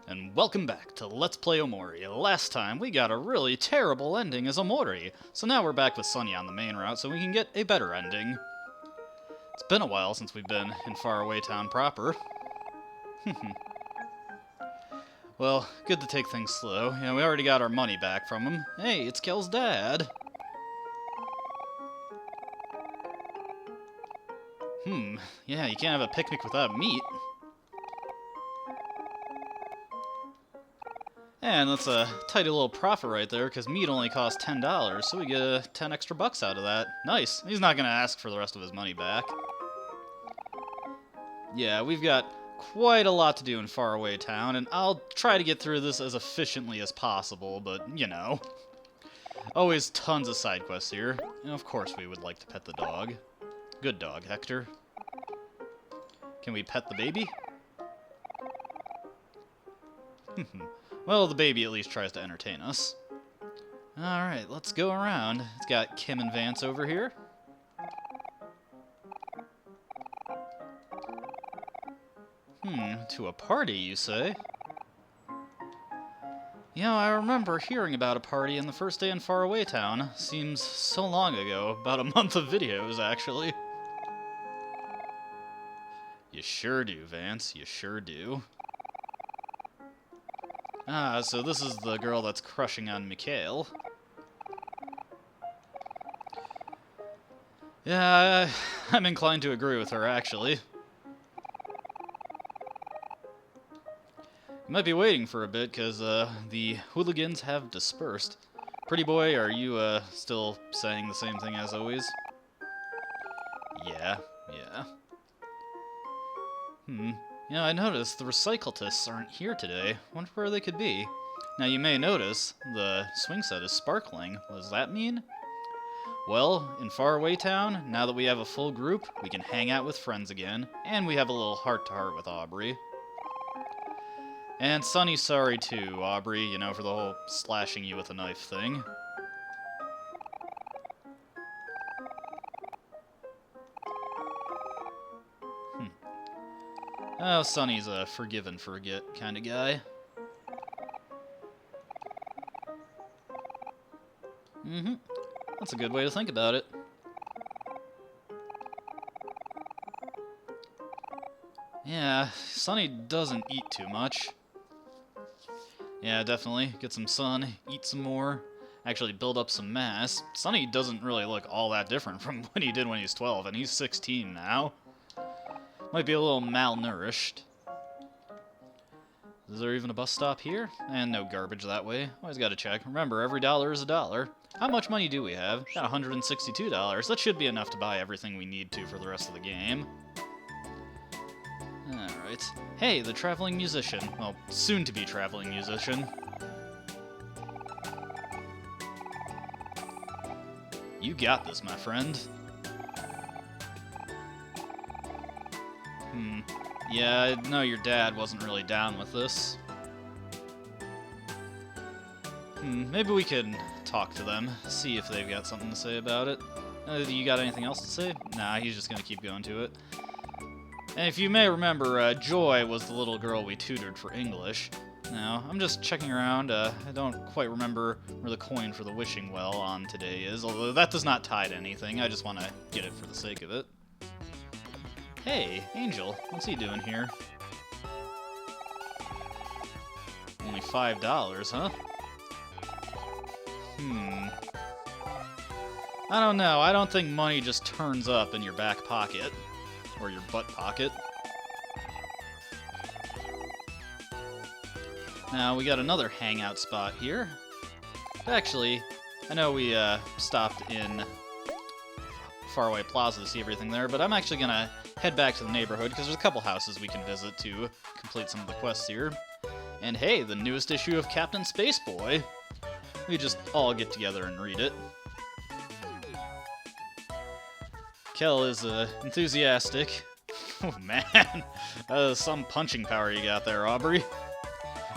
And welcome back to Let's Play Omori. Last time we got a really terrible ending as Omori, so now we're back with Sunny on the main route so we can get a better ending. It's been a while since we've been in Faraway Town Proper. Well, good to take things slow. You know, we already got our money back from him. Hey, it's Kel's dad. Yeah, you can't have a picnic without meat. And that's a tidy little profit right there, because meat only costs $10, so we get 10 extra bucks out of that. Nice. He's not going to ask for the rest of his money back. Yeah, we've got quite a lot to do in Faraway Town, and I'll try to get through this as efficiently as possible, but, you know. Always tons of side quests here. And of course we would like to pet the dog. Good dog, Hector. Can we pet the baby? Well, the baby at least tries to entertain us. Alright, let's go around. It's got Kim and Vance over here. To a party, you say? You know, I remember hearing about a party in the first day in Faraway Town. Seems so long ago. About a month of videos, actually. You sure do, Vance. You sure do. Ah, so this is the girl that's crushing on Mikhail. Yeah, I'm inclined to agree with her, actually. You might be waiting for a bit, because the hooligans have dispersed. Pretty boy, are you still saying the same thing as always? Yeah. You know, I noticed the recycletists aren't here today. Wonder where they could be. Now, you may notice the swing set is sparkling. What does that mean? Well, in Faraway Town, now that we have a full group, we can hang out with friends again, and we have a little heart-to-heart with Aubrey. And Sunny's sorry too, Aubrey, you know, for the whole slashing you with a knife thing. Oh, Sunny's a forgive and forget kind of guy. That's a good way to think about it. Yeah, Sunny doesn't eat too much. Yeah, definitely. Get some sun, eat some more, actually build up some mass. Sunny doesn't really look all that different from what he did when he was 12, and he's 16 now. Might be a little malnourished. Is there even a bus stop here? And no garbage that way. Always gotta check. Remember, every dollar is a dollar. How much money do we have? Got $162. That should be enough to buy everything we need to for the rest of the game. Alright. Hey, the traveling musician. Well, soon-to-be traveling musician. You got this, my friend. Yeah, I know your dad wasn't really down with this. Maybe we can talk to them, see if they've got something to say about it. You got anything else to say? Nah, he's just gonna keep going to it. And if you may remember, Joy was the little girl we tutored for English. Now, I'm just checking around. I don't quite remember where the coin for the wishing well on today is, although that does not tie to anything. I just want to get it for the sake of it. Hey, Angel, what's he doing here? Only $5, huh? I don't know. I don't think money just turns up in your back pocket. Or your butt pocket. Now, we got another hangout spot here. Actually, I know we stopped in Faraway Plaza to see everything there, but I'm actually gonna head back to the neighborhood, because there's a couple houses we can visit to complete some of the quests here. And hey, the newest issue of Captain Spaceboy. We just all get together and read it. Kel is enthusiastic. Oh man, some punching power you got there, Aubrey.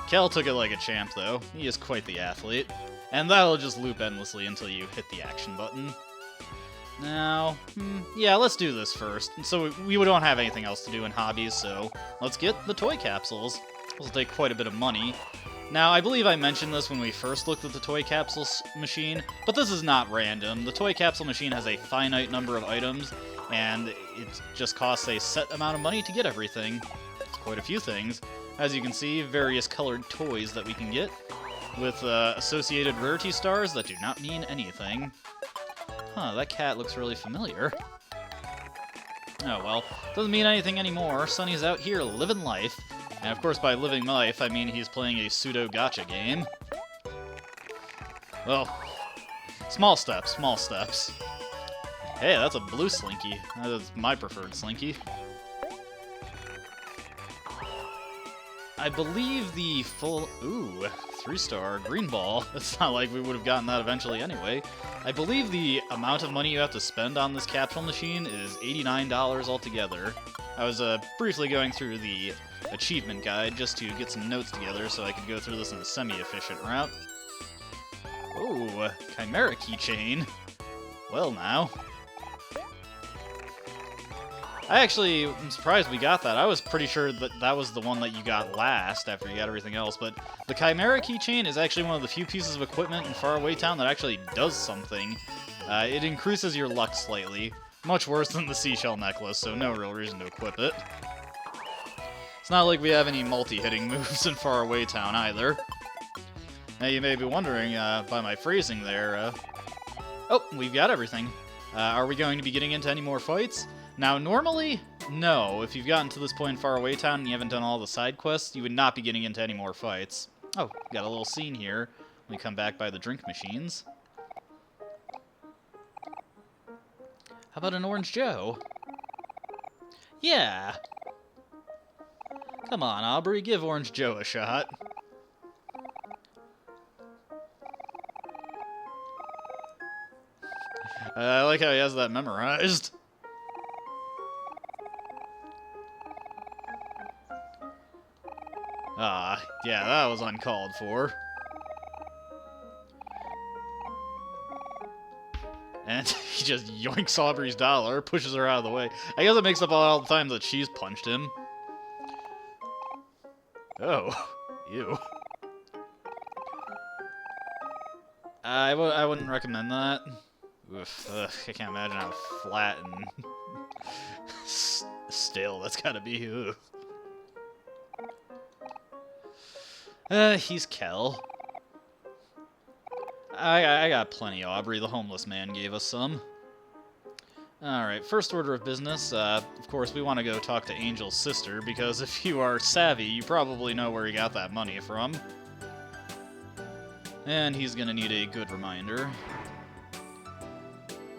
Kel took it like a champ, though. He is quite the athlete. And that'll just loop endlessly until you hit the action button. Now, yeah, let's do this first. So we don't have anything else to do in hobbies, so let's get the toy capsules. This will take quite a bit of money. Now, I believe I mentioned this when we first looked at the toy capsule machine, but this is not random. The toy capsule machine has a finite number of items, and it just costs a set amount of money to get everything. It's quite a few things. As you can see, various colored toys that we can get, with associated rarity stars that do not mean anything. Huh, that cat looks really familiar. Oh well, doesn't mean anything anymore. Sunny's out here living life. And of course, by living life, I mean he's playing a pseudo-gacha game. Well, small steps, small steps. Hey, that's a blue Slinky. That's my preferred Slinky. I believe the full... Ooh, 3-star green ball. It's not like we would have gotten that eventually anyway. I believe the amount of money you have to spend on this capsule machine is $89 altogether. I was briefly going through the achievement guide just to get some notes together so I could go through this in a semi-efficient route. Ooh, Chimera keychain. Well now. I actually am surprised we got that. I was pretty sure that that was the one that you got last after you got everything else, but the Chimera keychain is actually one of the few pieces of equipment in Faraway Town that actually does something. It increases your luck slightly. Much worse than the seashell necklace, so no real reason to equip it. It's not like we have any multi-hitting moves in Faraway Town either. Now you may be wondering, by my phrasing there, oh, we've got everything. Are we going to be getting into any more fights? Now, normally, no. If you've gotten to this point in Faraway Town and you haven't done all the side quests, you would not be getting into any more fights. Oh, got a little scene here. Let me come back by the drink machines. How about an Orange Joe? Yeah! Come on, Aubrey, give Orange Joe a shot. I like how he has that memorized. Ah, yeah, that was uncalled for. And he just yoinks Aubrey's dollar, pushes her out of the way. I guess it makes up all the times that she's punched him. Oh, ew. I wouldn't recommend that. Oof, ugh, I can't imagine how flat and stale that's gotta be. Ugh. He's Kel. I got plenty, Aubrey. The homeless man gave us some. Alright, first order of business. Of course, we want to go talk to Angel's sister, because if you are savvy, you probably know where he got that money from. And he's gonna need a good reminder.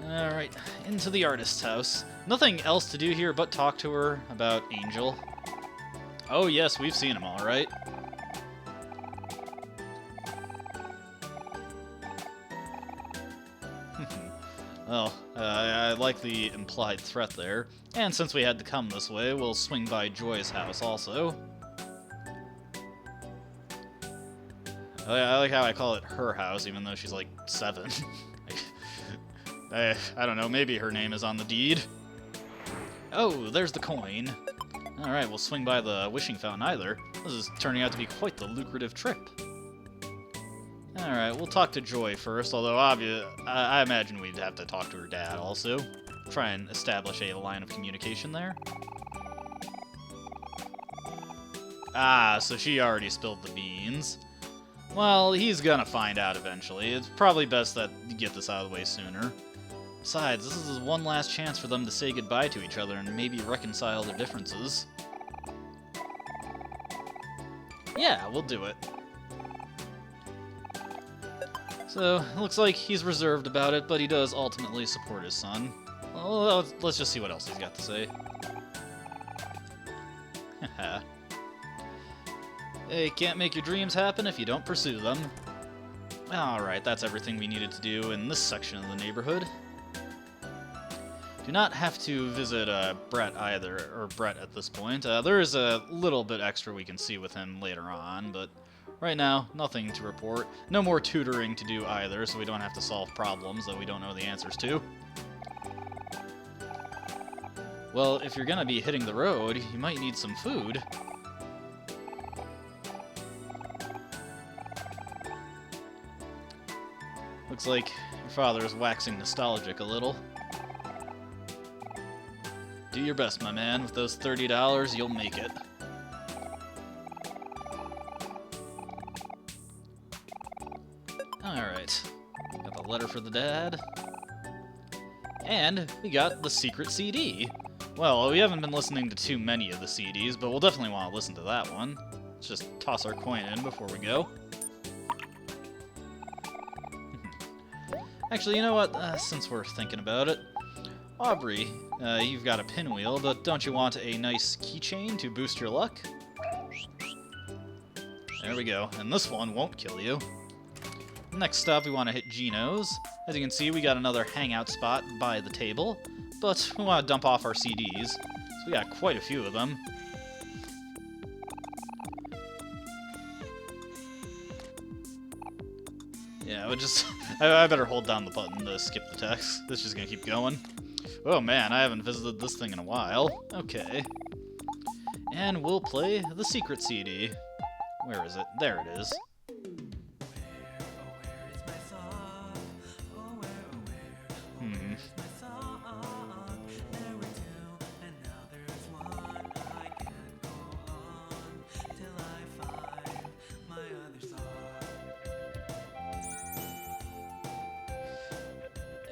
Alright, into the artist's house. Nothing else to do here but talk to her about Angel. Oh yes, we've seen him, alright. Well, I like the implied threat there. And since we had to come this way, we'll swing by Joy's house also. I like how I call it her house, even though she's like 7. I don't know, maybe her name is on the deed. Oh, there's the coin. Alright, we'll swing by the wishing fountain either. This is turning out to be quite the lucrative trip. Alright, we'll talk to Joy first, although I imagine we'd have to talk to her dad also. Try and establish a line of communication there. Ah, so she already spilled the beans. Well, he's gonna find out eventually. It's probably best that you get this out of the way sooner. Besides, this is one last chance for them to say goodbye to each other and maybe reconcile their differences. Yeah, we'll do it. So, it looks like he's reserved about it, but he does ultimately support his son. Well, let's just see what else he's got to say. Haha. Hey, can't make your dreams happen if you don't pursue them. Alright, that's everything we needed to do in this section of the neighborhood. Do not have to visit Brett either, or Brett at this point. There is a little bit extra we can see with him later on, but right now, nothing to report. No more tutoring to do either, so we don't have to solve problems that we don't know the answers to. Well, if you're gonna be hitting the road, you might need some food. Looks like your father is waxing nostalgic a little. Do your best, my man. With those $30, you'll make it. Alright. Got the letter for the dad. And we got the secret CD. Well, we haven't been listening to too many of the CDs, but we'll definitely want to listen to that one. Let's just toss our coin in before we go. Actually, you know what? Since we're thinking about it, Aubrey, you've got a pinwheel, but don't you want a nice keychain to boost your luck? There we go, and this one won't kill you. Next up, we want to hit Gino's. As you can see, we got another hangout spot by the table, but we want to dump off our CDs, so we got quite a few of them. Yeah, I better hold down the button to skip the text. This is just gonna keep going. Oh man, I haven't visited this thing in a while. Okay. And we'll play the secret CD. Where is it? There it is.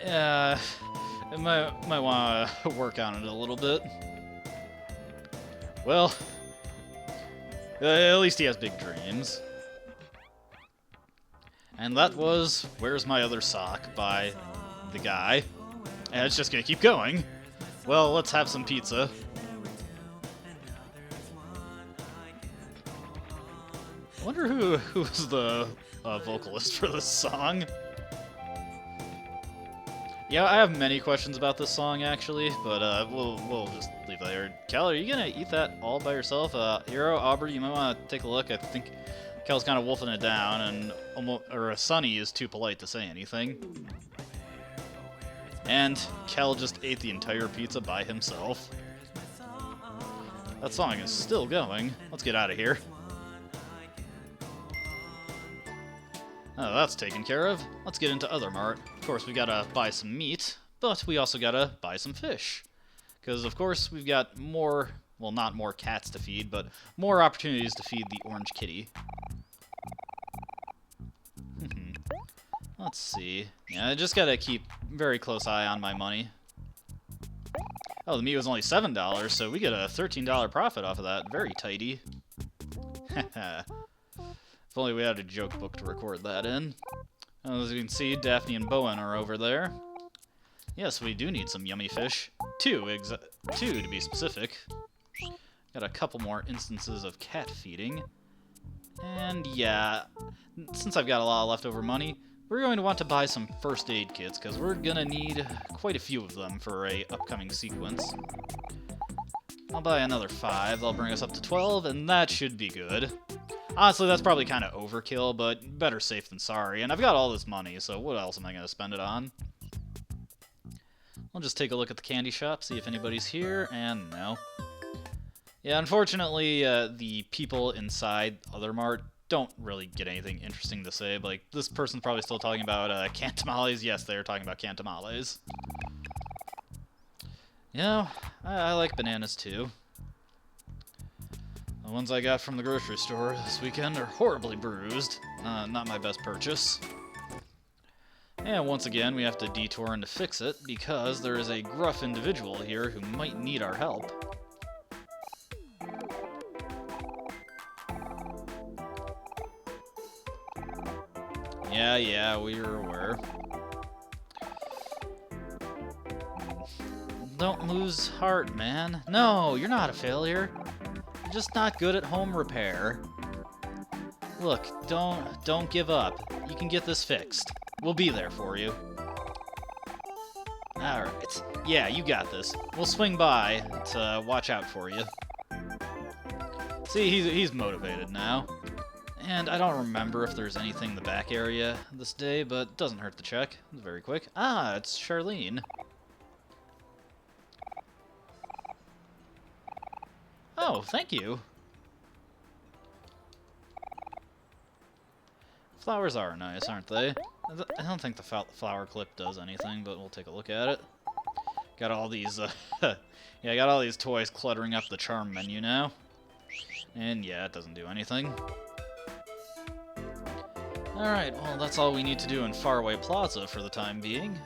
Yeah, I might want to work on it a little bit. Well, at least he has big dreams. And that was Where's My Other Sock by the guy. And it's just gonna keep going. Well, let's have some pizza. I wonder who was the vocalist for this song. Yeah, I have many questions about this song, actually, but we'll just leave that there. Cal, are you gonna eat that all by yourself? Hero, Aubrey, you might want to take a look. I think Cal's kind of wolfing it down, and Sunny is too polite to say anything. And Cal just ate the entire pizza by himself. That song is still going. Let's get out of here. Oh, that's taken care of. Let's get into Other Mart. Of course, we gotta buy some meat, but we also gotta buy some fish. Because, of course, we've got more, well, not more cats to feed, but more opportunities to feed the orange kitty. Let's see. Yeah, I just gotta keep very close eye on my money. Oh, the meat was only $7, so we get a $13 profit off of that. Very tidy. Haha. If only we had a joke book to record that in. As you can see, Daphne and Bowen are over there. Yes, we do need some yummy fish. Two to be specific. Got a couple more instances of cat feeding. And yeah, since I've got a lot of leftover money, we're going to want to buy some first aid kits, because we're gonna need quite a few of them for a upcoming sequence. I'll buy another 5, that'll bring us up to 12, and that should be good. Honestly, that's probably kind of overkill, but better safe than sorry. And I've got all this money, so what else am I going to spend it on? I'll just take a look at the candy shop, see if anybody's here, and no. Yeah, unfortunately, the people inside Other Mart don't really get anything interesting to say. Like, this person's probably still talking about canned tamales. Yes, they're talking about canned tamales. You know, I like bananas too. The ones I got from the grocery store this weekend are horribly bruised. Not my best purchase. And once again, we have to detour in to fix it, because there is a gruff individual here who might need our help. Yeah, we are aware. Don't lose heart, man. No, you're not a failure. You're just not good at home repair. Look, don't give up. You can get this fixed. We'll be there for you. Alright. Yeah, you got this. We'll swing by to watch out for you. See, he's motivated now. And I don't remember if there's anything in the back area this day, but it doesn't hurt to check. It's very quick. Ah, it's Charlene. Oh, thank you. Flowers are nice, aren't they? I don't think the flower clip does anything, but we'll take a look at it. Got all these, yeah, I got all these toys cluttering up the charm menu now. And yeah, it doesn't do anything. Alright, well, that's all we need to do in Faraway Plaza for the time being.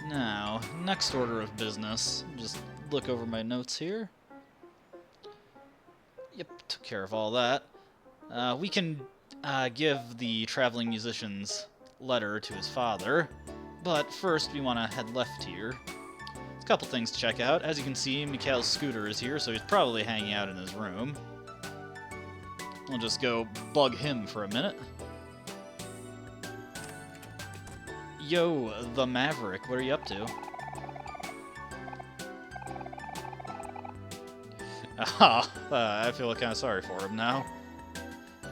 Now, next order of business. Just look over my notes here. Yep, took care of all that. We can give the traveling musician's letter to his father, but first we want to head left here. There's a couple things to check out. As you can see, Mikhail's scooter is here, so he's probably hanging out in his room. We'll just go bug him for a minute. Yo, the Maverick, what are you up to? I feel kind of sorry for him now.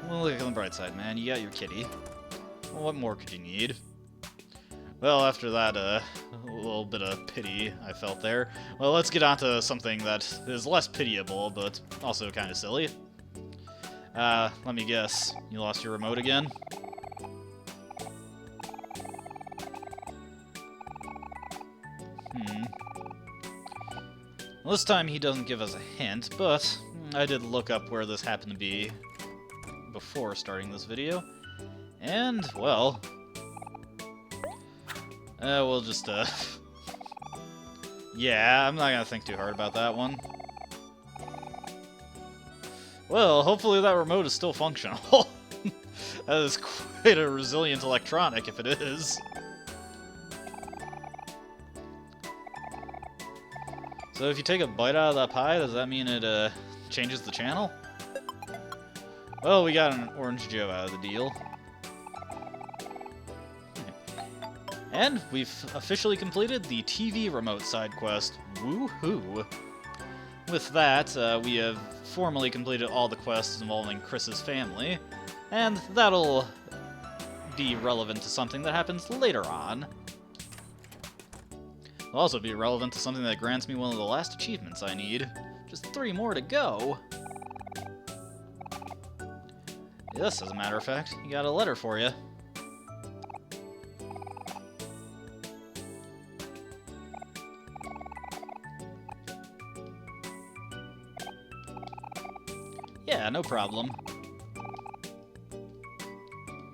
Well, look on the bright side, man. You got your kitty. Well, what more could you need? Well, after that, a little bit of pity I felt there. Well, let's get on to something that is less pitiable, but also kind of silly. Let me guess. You lost your remote again? Well, this time he doesn't give us a hint, but I did look up where this happened to be before starting this video. And, well... we'll just, yeah, I'm not gonna think too hard about that one. Well, hopefully that remote is still functional. That is quite a resilient electronic, if it is. So if you take a bite out of that pie, does that mean it, changes the channel? Well, we got an Orange Joe out of the deal. And we've officially completed the TV remote side quest. Woohoo! With that, we have formally completed all the quests involving Chris's family, and that'll be relevant to something that happens later on. It'll also be relevant to something that grants me one of the last achievements I need. Just 3 more to go. Yes, as a matter of fact, you got a letter for you. Yeah, no problem.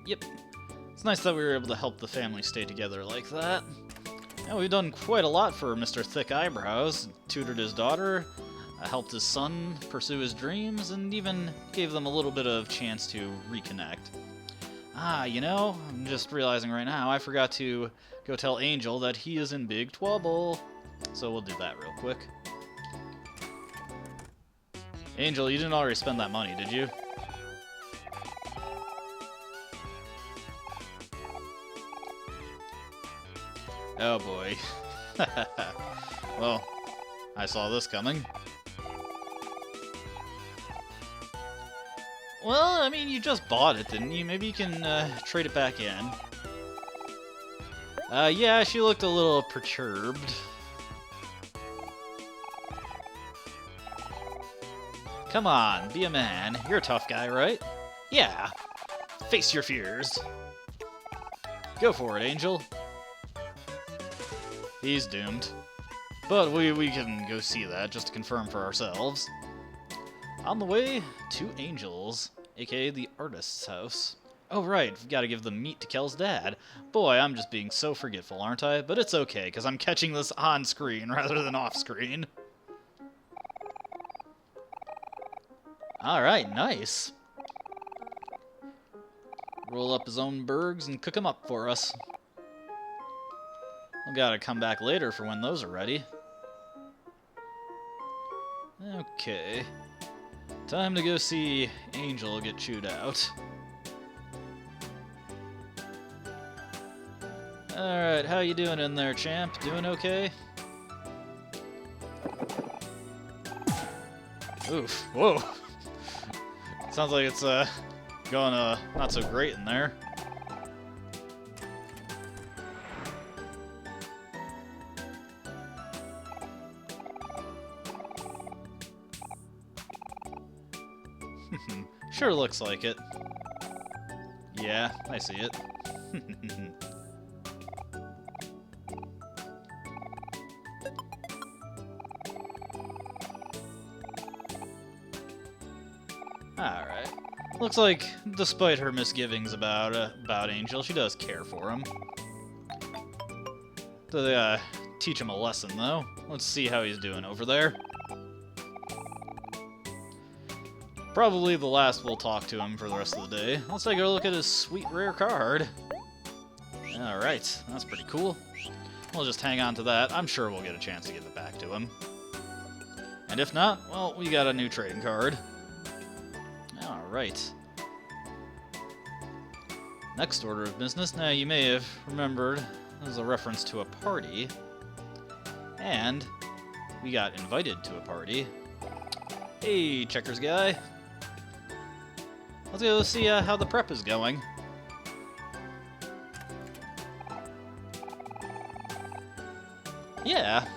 Yep. It's nice that we were able to help the family stay together like that. And we've done quite a lot for Mr. Thick Eyebrows. Tutored his daughter, helped his son pursue his dreams, and even gave them a little bit of chance to reconnect. Ah, you know, I'm just realizing right now I forgot to go tell Angel that he is in big trouble. So we'll do that real quick. Angel, you didn't already spend that money, did you? Oh boy. Well, I saw this coming. Well, I mean, you just bought it, didn't you? Maybe you can trade it back in. Yeah, she looked a little perturbed. Come on, be a man. You're a tough guy, right? Yeah. Face your fears. Go for it, Angel. He's doomed. But we can go see that just to confirm for ourselves. On the way to Angel's, aka the artist's house. Oh right, we've got to give the meat to Kel's dad. Boy, I'm just being so forgetful, aren't I? But it's okay, because I'm catching this on screen rather than off screen. Alright, nice. Roll up his own burgers and cook them up for us. We gotta come back later for when those are ready. Okay. Time to go see Angel get chewed out. Alright, how you doing in there, champ? Doing okay? Oof. Whoa. Sounds like it's going not so great in there. Sure looks like it. Yeah, I see it. Alright. Looks like, despite her misgivings about Angel, she does care for him. To teach him a lesson, though. Let's see how he's doing over there. Probably the last we'll talk to him for the rest of the day. Let's take a look at his sweet rare card. Alright, that's pretty cool. We'll just hang on to that. I'm sure we'll get a chance to give it back to him. And if not, well, we got a new trading card. Alright. Next order of business. Now, you may have remembered there's a reference to a party. And we got invited to a party. Hey, checkers guy. Let's go see how the prep is going. Yeah.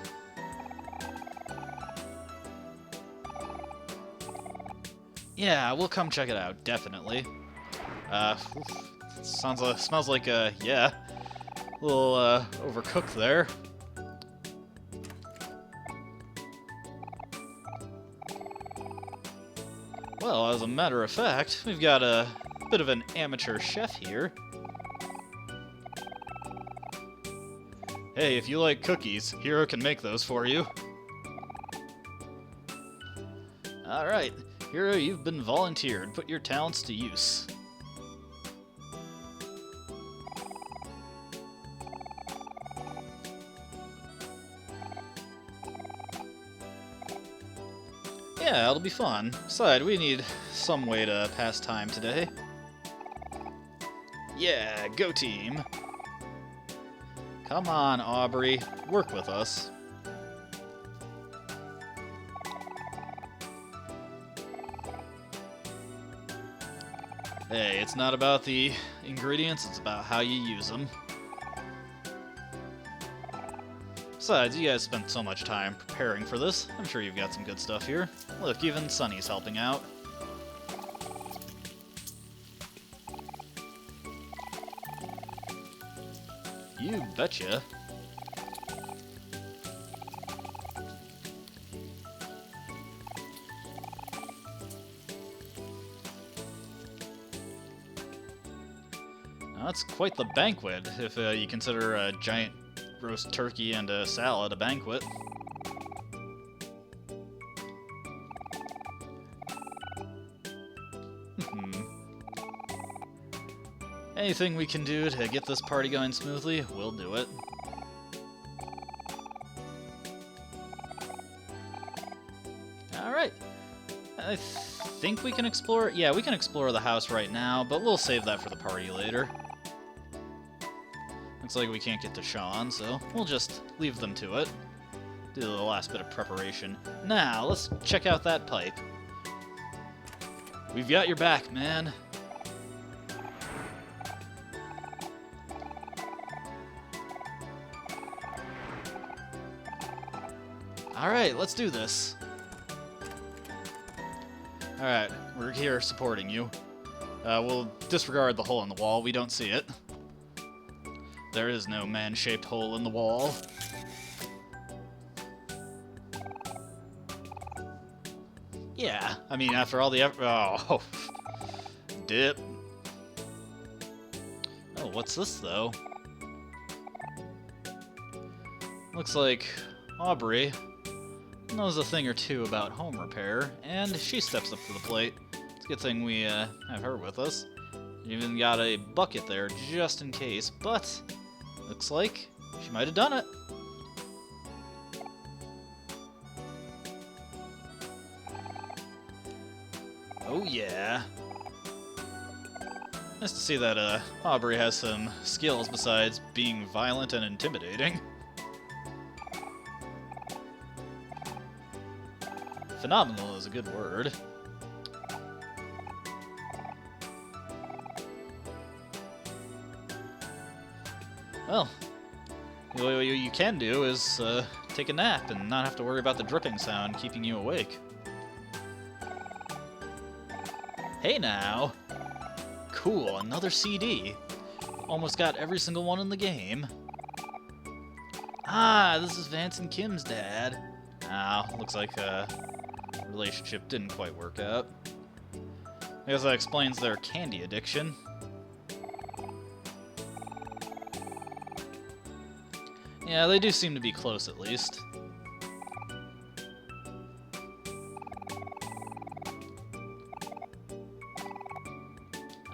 Yeah, we'll come check it out, definitely. Smells like yeah, a little overcooked there. Well, as a matter of fact, we've got a bit of an amateur chef here. Hey, if you like cookies, Hero can make those for you. Alright, Hero, you've been volunteered. Put your talents to use. Yeah, it'll be fun. Besides, we need some way to pass time today. Yeah, go team! Come on, Aubrey. Work with us. Hey, it's not about the ingredients, it's about how you use them. Besides, you guys spent so much time preparing for this. I'm sure you've got some good stuff here. Look, even Sunny's helping out. You betcha. Now, that's quite the banquet, if you consider a giant roast turkey and a salad a banquet. Anything we can do to get this party going smoothly, we'll do it. Alright. I think we can explore... Yeah, we can explore the house right now, but we'll save that for the party later. Looks like we can't get to Sean, so we'll just leave them to it. Do the last bit of preparation. Now, let's check out that pipe. We've got your back, man. Alright, let's do this. Alright, we're here supporting you. We'll disregard the hole in the wall, we don't see it. There is no man-shaped hole in the wall. Yeah, I mean, after all the effort... Oh, dip. Oh, what's this, though? Looks like Aubrey knows a thing or two about home repair, and she steps up to the plate. It's a good thing we have her with us. Even got a bucket there just in case, but looks like she might have done it. Oh yeah. Nice to see that Aubrey has some skills besides being violent and intimidating. Phenomenal is a good word. Well, what you can do is take a nap and not have to worry about the dripping sound keeping you awake. Hey now! cool, another CD. Almost got every single one in the game. Ah, this is Vance and Kim's dad. Ah, looks like relationship didn't quite work out. I guess that explains their candy addiction. Yeah, they do seem to be close at least.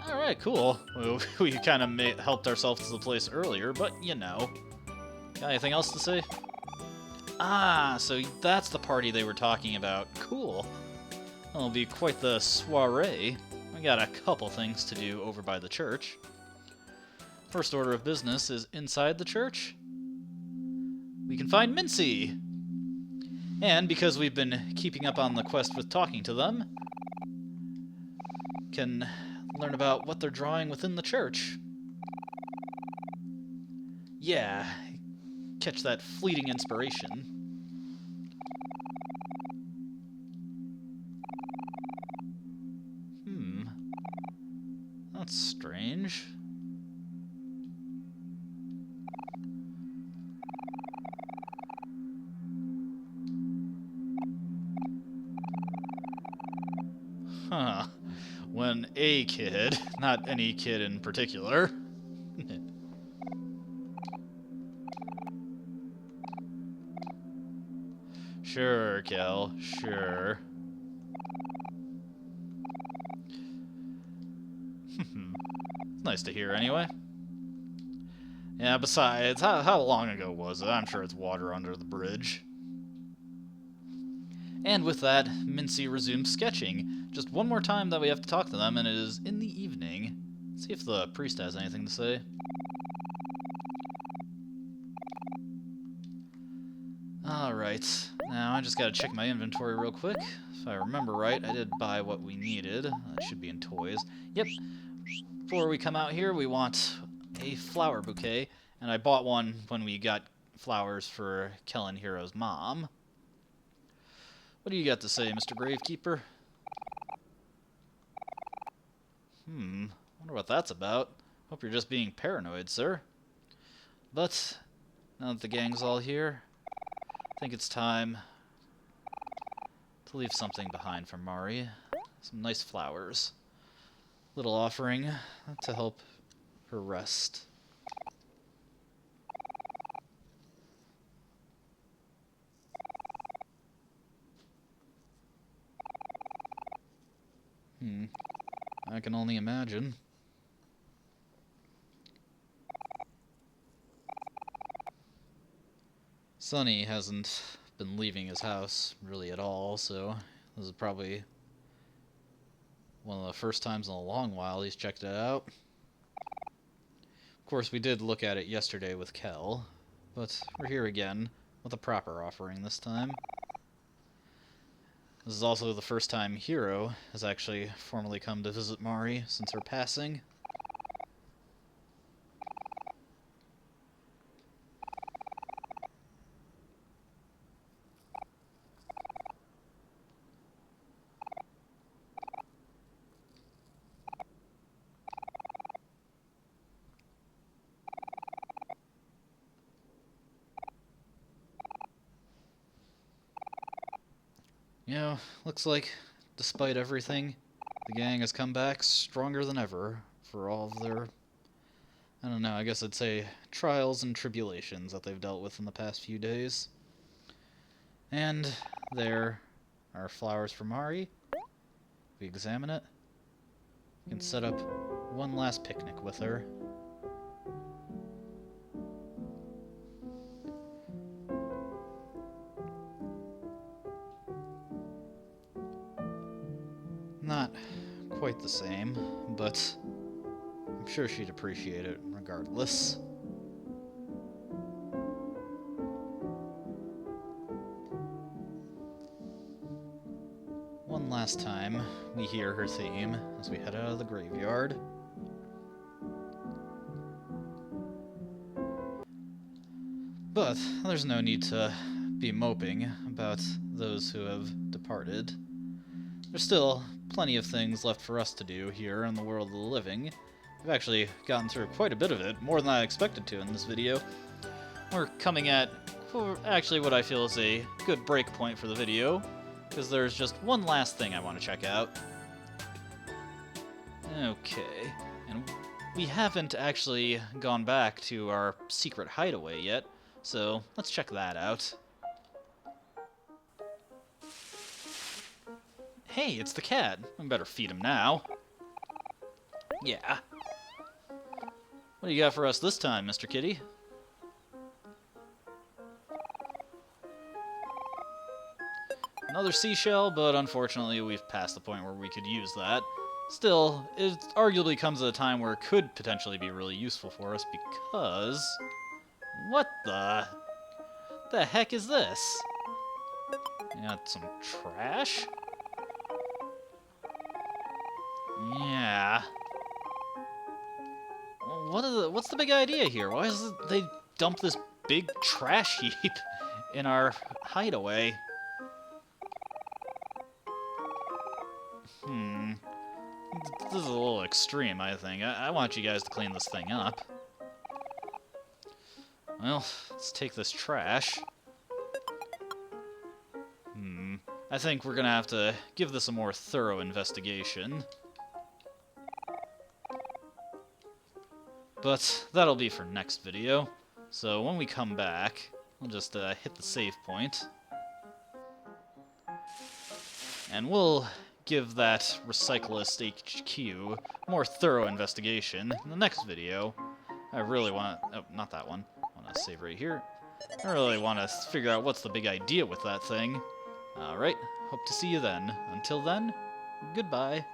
Alright, cool. We kind of helped ourselves to the place earlier, but you know. Got anything else to say? Ah, so that's the party they were talking about. Cool. It'll be quite the soiree. We got a couple things to do over by the church. First order of business is inside the church. We can find Mincy! And because we've been keeping up on the quest with talking to them, can learn about what they're drawing within the church. Yeah, catch that fleeting inspiration. That's strange. Huh. When a kid, not any kid in particular. Sure, Kel, sure. Nice to hear, anyway. Yeah, besides, how long ago was it? I'm sure it's water under the bridge. And with that, Mincy resumes sketching. Just one more time that we have to talk to them, and it is in the evening. Let's see if the priest has anything to say. Alright, now I just gotta check my inventory real quick. If I remember right, I did buy what we needed. That should be in toys. Yep. Before we come out here, we want a flower bouquet, and I bought one when we got flowers for Kellen Hero's mom. What do you got to say, Mr. Gravekeeper? Wonder what that's about. Hope you're just being paranoid, sir. But, now that the gang's all here, I think it's time to leave something behind for Mari. Some nice flowers. Little offering to help her rest. I can only imagine. Sonny hasn't been leaving his house really at all, so this is probably one of the first times in a long while he's checked it out. Of course, we did look at it yesterday with Kel, but we're here again with a proper offering this time. This is also the first time Hero has actually formally come to visit Mari since her passing. You know, looks like, despite everything, the gang has come back stronger than ever for all of their, I don't know, I guess I'd say trials and tribulations that they've dealt with in the past few days. And there are flowers for Mari. If we examine it, we can set up one last picnic with her. Not quite the same, but I'm sure she'd appreciate it regardless. One last time, we hear her theme as we head out of the graveyard. But there's no need to be moping about those who have departed. there's still plenty of things left for us to do here in the world of the living. We've actually gotten through quite a bit of it, more than I expected to in this video. We're coming at actually what I feel is a good break point for the video, because there's just one last thing I want to check out. Okay, and we haven't actually gone back to our secret hideaway yet, so let's check that out. Hey, it's the cat. I better feed him now. Yeah. What do you got for us this time, Mr. Kitty? Another seashell, but unfortunately we've passed the point where we could use that. Still, it arguably comes at a time where it could potentially be really useful for us because... What the heck is this? You got some trash? Yeah. What's the big idea here? Why is it they dump this big trash heap in our hideaway? This is a little extreme, I think. I want you guys to clean this thing up. Well, let's take this trash. I think we're gonna have to give this a more thorough investigation. But that'll be for next video. So when we come back, we'll just hit the save point. And we'll give that Recyclist HQ a more thorough investigation in the next video. I really want to... Oh, not that one. I want to save right here. I really want to figure out what's the big idea with that thing. Alright, hope to see you then. Until then, goodbye.